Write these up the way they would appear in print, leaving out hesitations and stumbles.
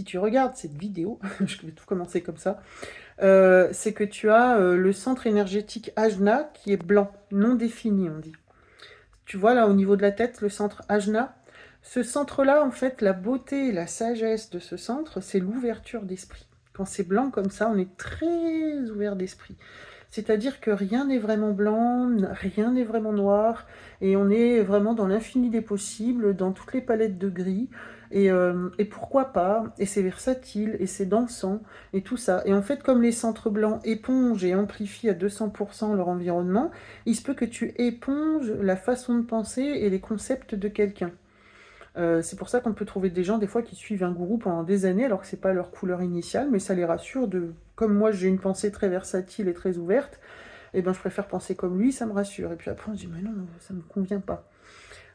si tu regardes cette vidéo, je vais tout commencer comme ça, c'est que tu as le centre énergétique Ajna qui est blanc, non défini, on dit. Tu vois là au niveau de la tête, le centre Ajna. Ce centre-là, en fait, la beauté et la sagesse de ce centre, c'est l'ouverture d'esprit. Quand c'est blanc comme ça, on est très ouvert d'esprit. C'est-à-dire que rien n'est vraiment blanc, rien n'est vraiment noir, et on est vraiment dans l'infini des possibles, dans toutes les palettes de gris, et pourquoi pas, et c'est versatile, et c'est dansant, et tout ça. Et en fait, comme les centres blancs épongent et amplifient à 200% leur environnement, il se peut que tu éponges la façon de penser et les concepts de quelqu'un. C'est pour ça qu'on peut trouver des gens des fois qui suivent un gourou pendant des années alors que c'est pas leur couleur initiale, mais ça les rassure de... Comme moi j'ai une pensée très versatile et très ouverte, et ben je préfère penser comme lui, ça me rassure. Et puis après on se dit mais non, ça me convient pas.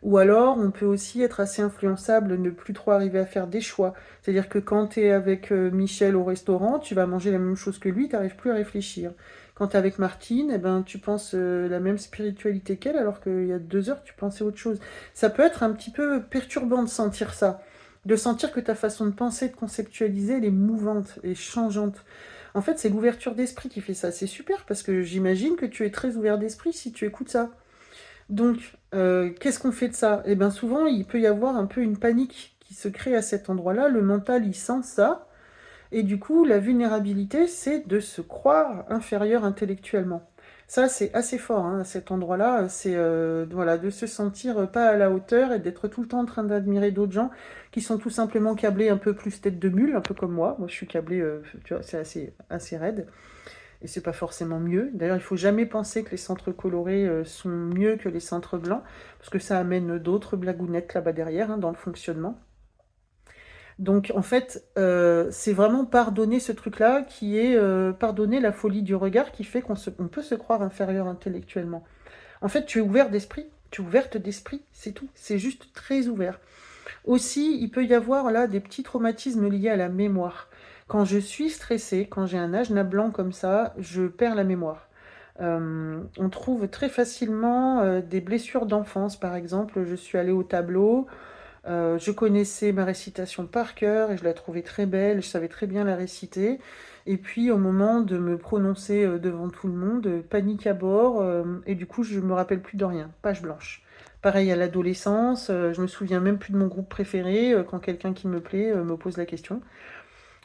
Ou alors on peut aussi être assez influençable, ne plus trop arriver à faire des choix. C'est-à-dire que quand tu es avec Michel au restaurant, tu vas manger la même chose que lui, tu n'arrives plus à réfléchir. Quand tu es avec Martine, eh ben, tu penses la même spiritualité qu'elle, alors qu'il y a 2 heures, tu pensais autre chose. Ça peut être un petit peu perturbant de sentir ça, de sentir que ta façon de penser, de conceptualiser, elle est mouvante et changeante. En fait, c'est l'ouverture d'esprit qui fait ça. C'est super, parce que j'imagine que tu es très ouvert d'esprit si tu écoutes ça. Donc, qu'est-ce qu'on fait de ça? Eh bien, souvent, il peut y avoir un peu une panique qui se crée à cet endroit-là. Le mental, il sent ça. Et du coup, la vulnérabilité, c'est de se croire inférieur intellectuellement. Ça, c'est assez fort, hein, à cet endroit-là. C'est voilà, de se sentir pas à la hauteur et d'être tout le temps en train d'admirer d'autres gens qui sont tout simplement câblés un peu plus tête de mule, un peu comme moi. Moi, je suis câblée, tu vois, c'est assez raide. Et c'est pas forcément mieux. D'ailleurs, il faut jamais penser que les centres colorés sont mieux que les centres blancs, parce que ça amène d'autres blagounettes là-bas derrière, hein, dans le fonctionnement. Donc, en fait, c'est vraiment pardonner ce truc-là, qui est pardonner la folie du regard, qui fait on peut se croire inférieur intellectuellement. En fait, tu es ouvert d'esprit, tu es ouverte d'esprit, c'est tout. C'est juste très ouvert. Aussi, il peut y avoir là des petits traumatismes liés à la mémoire. Quand je suis stressée, quand j'ai un ajna blanc comme ça, je perds la mémoire. On trouve très facilement des blessures d'enfance, par exemple. Je suis allée au tableau, je connaissais ma récitation par cœur et je la trouvais très belle, je savais très bien la réciter. Et puis au moment de me prononcer devant tout le monde, panique à bord, et du coup je me rappelle plus de rien, page blanche. Pareil à l'adolescence, je me souviens même plus de mon groupe préféré quand quelqu'un qui me plaît me pose la question.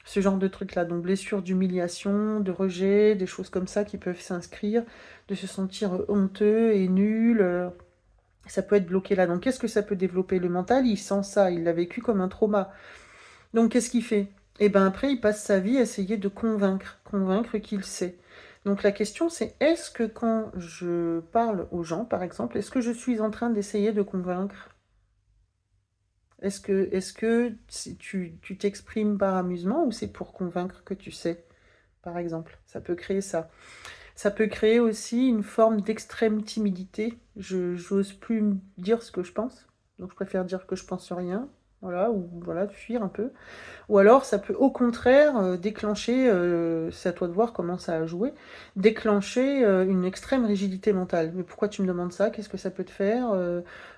Ce genre de trucs-là, donc blessures d'humiliation, de rejet, des choses comme ça qui peuvent s'inscrire, de se sentir honteux et nul. Ça peut être bloqué là. Donc, qu'est-ce que ça peut développer? Le mental, il sent ça, il l'a vécu comme un trauma. Donc, qu'est-ce qu'il fait? Et bien après, il passe sa vie à essayer de convaincre qu'il sait. Donc, la question, c'est est-ce que quand je parle aux gens, par exemple, est-ce que je suis en train d'essayer de convaincre? Est-ce que si tu t'exprimes par amusement ou c'est pour convaincre que tu sais, par exemple? Ça peut créer ça. Ça peut créer aussi une forme d'extrême timidité. Je j'ose plus dire ce que je pense, donc je préfère dire que je pense rien, voilà, ou voilà, fuir un peu. Ou alors ça peut au contraire déclencher, c'est à toi de voir comment ça a joué, déclencher une extrême rigidité mentale. Mais pourquoi tu me demandes ça? Qu'est-ce que ça peut te faire?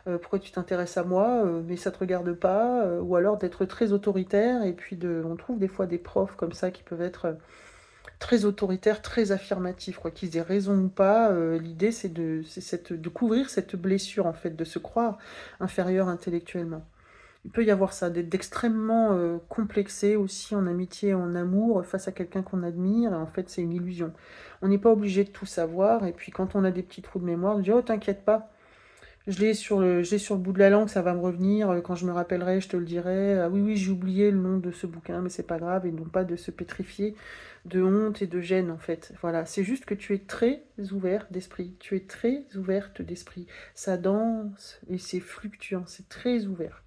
Pourquoi tu t'intéresses à moi? Mais ça te regarde pas. Ou alors d'être très autoritaire et puis on trouve des fois des profs comme ça qui peuvent être très autoritaire, très affirmatif, quoi qu'ils aient raison ou pas. L'idée, c'est de couvrir cette blessure, en fait, de se croire inférieur intellectuellement. Il peut y avoir ça, d'extrêmement complexé aussi en amitié et en amour face à quelqu'un qu'on admire. Et en fait, c'est une illusion. On n'est pas obligé de tout savoir. Et puis, quand on a des petits trous de mémoire, on dit, oh, t'inquiète pas, j'ai sur le bout de la langue, ça va me revenir. Quand je me rappellerai, je te le dirai. Ah oui, oui, j'ai oublié le nom de ce bouquin, mais c'est pas grave. Et non pas de se pétrifier de honte et de gêne, en fait. Voilà, c'est juste que tu es très ouvert d'esprit. Tu es très ouverte d'esprit. Ça danse et c'est fluctuant, c'est très ouvert.